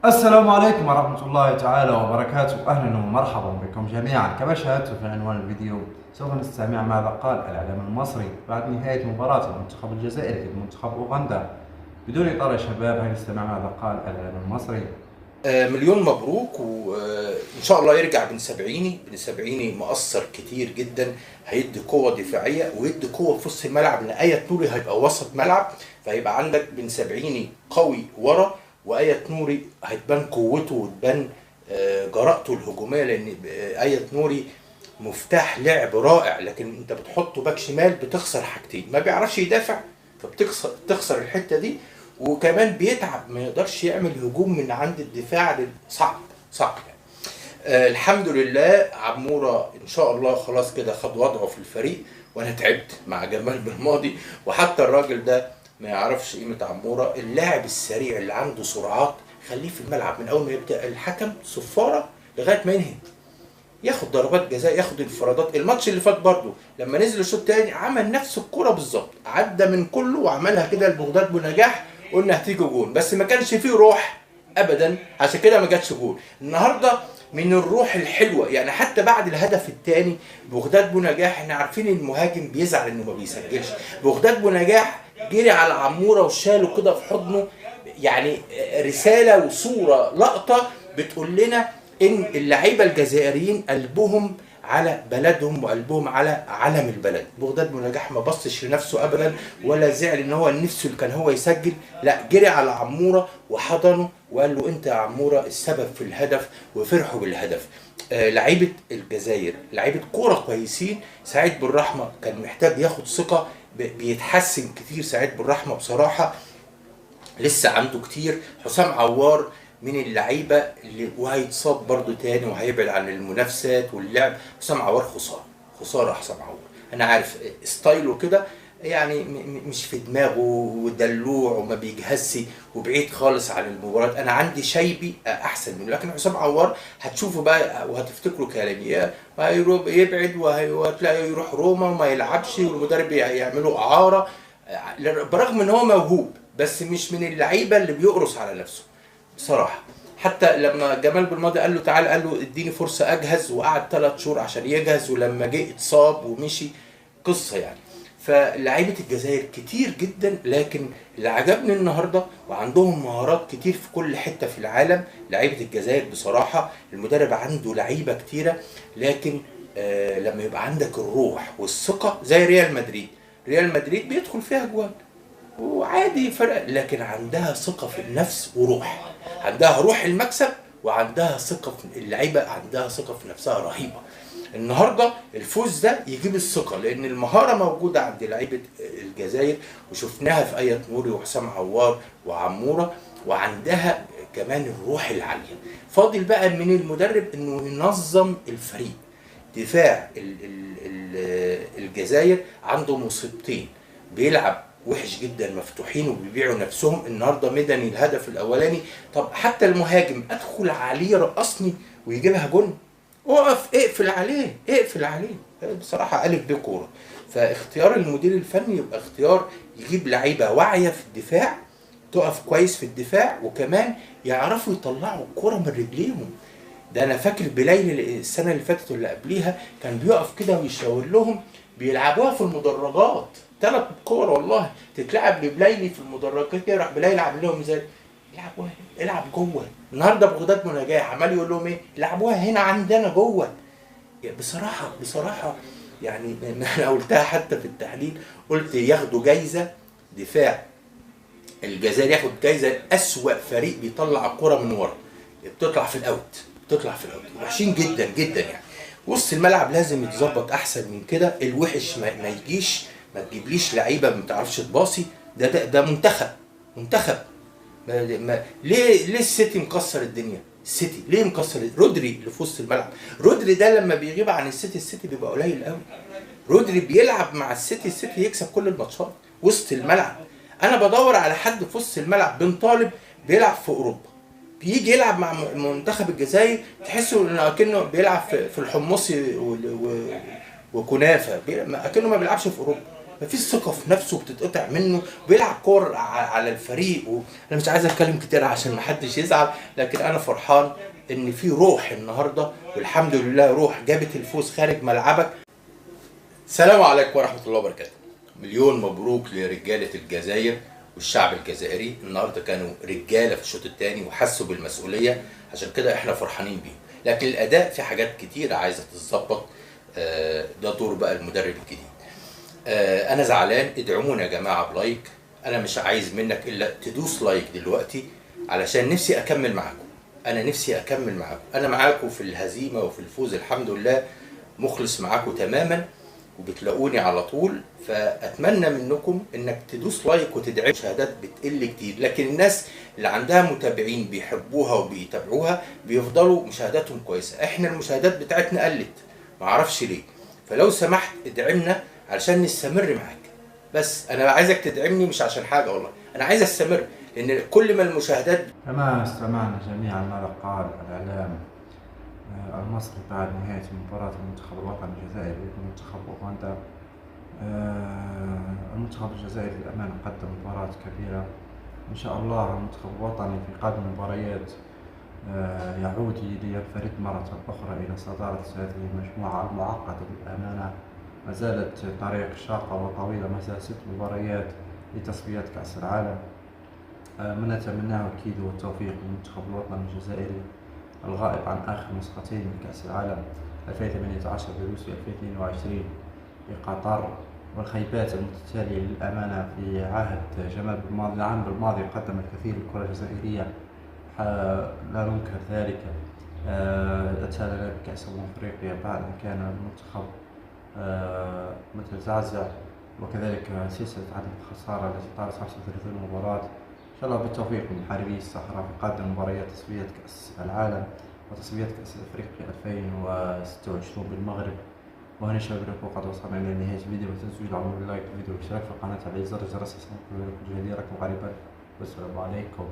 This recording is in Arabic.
السلام عليكم ورحمة الله تعالى وبركاته. أهلا ومرحبا بكم جميعا. كما شاهدتم في عنوان الفيديو سوف نستمع ماذا قال الإعلام المصري بعد نهاية مباراة المنتخب الجزائري ضد منتخب أوغندا. بدون إطالة يا شباب، هيا نستمع ماذا قال الإعلام المصري. مليون مبروك وإن شاء الله يرجع بن سبعيني مؤثر كتير جدا، هيدي قوة دفاعية ويدي قوة في وسط الملعب، لأن آية نوري هيبقى وسط ملعب، فهيبقى عندك بن سبعيني قوي ورا، وآية نوري هتبان قوته وتبان جرأته الهجومية، لأن آية نوري مفتاح لعب رائع، لكن انت بتحطه باك شمال بتخسر حاجتين، ما بيعرفش يدافع فبتخسر الحتة دي، وكمان بيتعب، ما يقدرش يعمل هجوم من عند الدفاع، صعب يعني. الحمد لله عمورة ان شاء الله خلاص كده خد وضعه في الفريق، وانا تعبت مع جمال بالماضي، وحتى الراجل ده ما يعرفش قيمة عمورة. اللاعب السريع اللي عنده سرعات خليه في الملعب من اول ما يبدأ الحكم صفارة لغاية ما ينهي، ياخد ضربات جزاء، ياخد انفرادات. الماتش اللي فات برضه لما نزل الشوط الثاني عمل نفس الكرة بالظبط، عدى من كله وعملها كده لبغداد بنجاح، قلنا هتيجي جون، بس ما كانش فيه روح ابدا، عشان كده ما جاتش جون. النهارده من الروح الحلوه، يعني حتى بعد الهدف الثاني بغداد بنجاح، احنا عارفين المهاجم بيزعل انه ما بيسجلش، بغداد بنجاح جري على عموره وشاله كده في حضنه، يعني رساله وصوره لقطه بتقول لنا ان اللعيبه الجزائريين قلبهم على بلدهم وقلبهم على علم البلد. بغداد بنجاح ما بصش لنفسه ابدا، ولا زعل ان هو نفسه اللي كان هو يسجل، لا، جري على عموره وحضنه وقال له انت يا عموره السبب في الهدف، وفرحوا بالهدف. لعيبه الجزائر لعيبه كوره كويسين. سعيد بالرحمه كان محتاج ياخد ثقه، بيتحسن كتير سعيد بالرحمه بصراحه، لسه عنده كتير. حسام عوار من اللعيبه اللي وهيتصاب برضو تاني وهيبعد عن المنافسات واللعب. حسام عوار خساره حسام عوار، انا عارف ستايله كده، يعني مش في دماغه ودلوع وما بيجهزش وبعيد خالص عن المباراه. انا عندي شيبي احسن منه، لكن حسام عوار هتشوفه بقى وهتفتكروا كلامي، يبعد وهتلاقيه يروح روما وما يلعبش والمدرب يعمله اعاره، برغم ان هو موهوب، بس مش من اللعيبه اللي بيقرص على نفسه بصراحه. حتى لما جمال بالماضي قال له تعال، قال له اديني فرصه اجهز، وقعد 3 شهور عشان يجهز، ولما جه اتصاب ومشي، قصه يعني. فلعيبه الجزائر كتير جدا، لكن اللي عجبني النهارده وعندهم مهارات كتير في كل حته في العالم لعيبه الجزائر بصراحه. المدرب عنده لعيبه كتيره، لكن لما يبقى عندك الروح والثقه زي ريال مدريد بيدخل فيها جوان وعادي فرق، لكن عندها ثقة في النفس وروح، عندها روح المكسب، وعندها ثقة في اللعيبة، عندها ثقة في نفسها رهيبة. النهاردة الفوز ده يجيب الثقة، لأن المهارة موجودة عند لعيبة الجزائر، وشفناها في آية نوري وحسام عوار وعمورة، وعندها كمان الروح العالية. فاضل بقى من المدرب إنه ينظم الفريق. دفاع الجزائر عنده مصيبتين، بيلعب وحش جدا، مفتوحين وبيبيعوا نفسهم. النهارده مدني الهدف الاولاني، طب حتى المهاجم ادخل عليه رقصني ويجيبها جون، اقف اقفل عليه بصراحه الف ب كوره. فاختيار المدير الفني يبقى اختيار يجيب لعيبه واعيه في الدفاع، تقف كويس في الدفاع، وكمان يعرفوا يطلعوا الكوره من رجليهم. ده انا فاكر بليل السنه اللي فاتت واللي قبليها كان بيقف كده ويشاور لهم، بيلعبوها في المدرجات، 3 كور والله تتلعب لبليلي في المدرجات كده، راح بليلي عامل لهم ازاي؟ العبوها، العب جوه. النهارده بغداد بنجاح عمال يقول لهم ايه؟ العبوها هنا عندنا جوه. يعني بصراحه يعني انا قلتها حتى في التحليل، قلت ياخدوا جايزه دفاع الجزائر، ياخد جايزه اسوأ فريق بيطلع الكوره من ورا، بتطلع في الاوت، وحشين جدا جدا يعني. وسط الملعب لازم يتظبط احسن من كده، الوحش ما يجيش، ما تجيبليش لعيبه ما بتعرفش تباصي، ده منتخب. ليه السيتي مكسر الدنيا؟ السيتي ليه مكسر؟ رودري اللي في وسط الملعب، رودري ده لما بيغيب عن السيتي بيبقى قليل قوي. رودري بيلعب مع السيتي يكسب كل الماتشات وسط الملعب. انا بدور على حد في وسط الملعب، بن طالب بيلعب في اوروبا، بيجي يلعب مع منتخب الجزائر تحسه انه اكنه بيلعب في الحمصي وكنافه، اكنه ما بيلعبش في اوروبا. مفيش ثقه في نفسه بتتقطع منه، بيلعب كور على الفريق. وانا مش عايز اتكلم كتير عشان محدش يزعل، لكن انا فرحان ان في روح النهارده، والحمد لله روح جابت الفوز خارج ملعبك. السلام عليكم ورحمه الله وبركاته. مليون مبروك لرجاله الجزائر والشعب الجزائري. النهارده كانوا رجاله في الشوط الثاني وحسوا بالمسؤوليه، عشان كده احنا فرحانين بيهم. لكن الاداء في حاجات كتير عايزه تتظبط، ده دور بقى المدرب الجديد. انا زعلان، ادعمونا يا جماعه بلايك. انا مش عايز منك الا تدوس لايك دلوقتي علشان نفسي اكمل معاكم. انا نفسي اكمل معاكم، انا معاكم في الهزيمه وفي الفوز الحمد لله، مخلص معاكم تماما وبتلاقوني على طول. فاتمنى منكم انك تدوس لايك وتدعم. مشاهدات بتقل كتير، لكن الناس اللي عندها متابعين بيحبوها وبيتابعوها بيفضلوا مشاهداتهم كويسه. احنا المشاهدات بتاعتنا قلت، معرفش ليه. فلو سمحت ادعمنا علشان نستمر معاك. بس انا عايزك تدعمني مش عشان حاجه، والله انا عايز استمر، لان كل ما المشاهدات. كما استمعنا جميعا ماذا قال الإعلام المصري بعد نهاية مباراة المنتخب الوطني الجزائري ومنتخب أوغندا. المنتخب الجزائري للأمانة قدم مباراة كبيرة. إن شاء الله المنتخب الوطني في قادم المباريات يعود لينفرد مرة أخرى إلى صدارة هذه المجموعة المعقدة للأمانة. ما زالت طريق شاقة وطويلة، ما زالت 6 مباريات لتصفيات كأس العالم. ما نتمناه أكيد هو التوفيق للمنتخب الوطني الجزائري الغائب عن آخر نسختين من كأس العالم 2018 بروسيا 2022 في قطر، والخيبات المتتالية للأمانة في عهد جمال بالماضي. العام الماضي قدم الكثير للكرة الجزائرية، لا ننكر ذلك. أتى لنا بكأس أفريقيا بعد أن كان المنتخب متزعزع، وكذلك سلسلة عدم الخسارة التي طالت 35 مباراة. إن شاء الله بالتوفيق لمحاربي الصحراء في قادم مباريات تصفيات كأس العالم وتصفيات كأس أفريقيا 2026 بالمغرب. وهنا شباب لكم قد وصلنا إلى نهاية الفيديو، لا تنسوا العمل باللايك الفيديو والاشتراك في القناة على زر الجرس لكم جديد رقم غريبا. والسلام عليكم.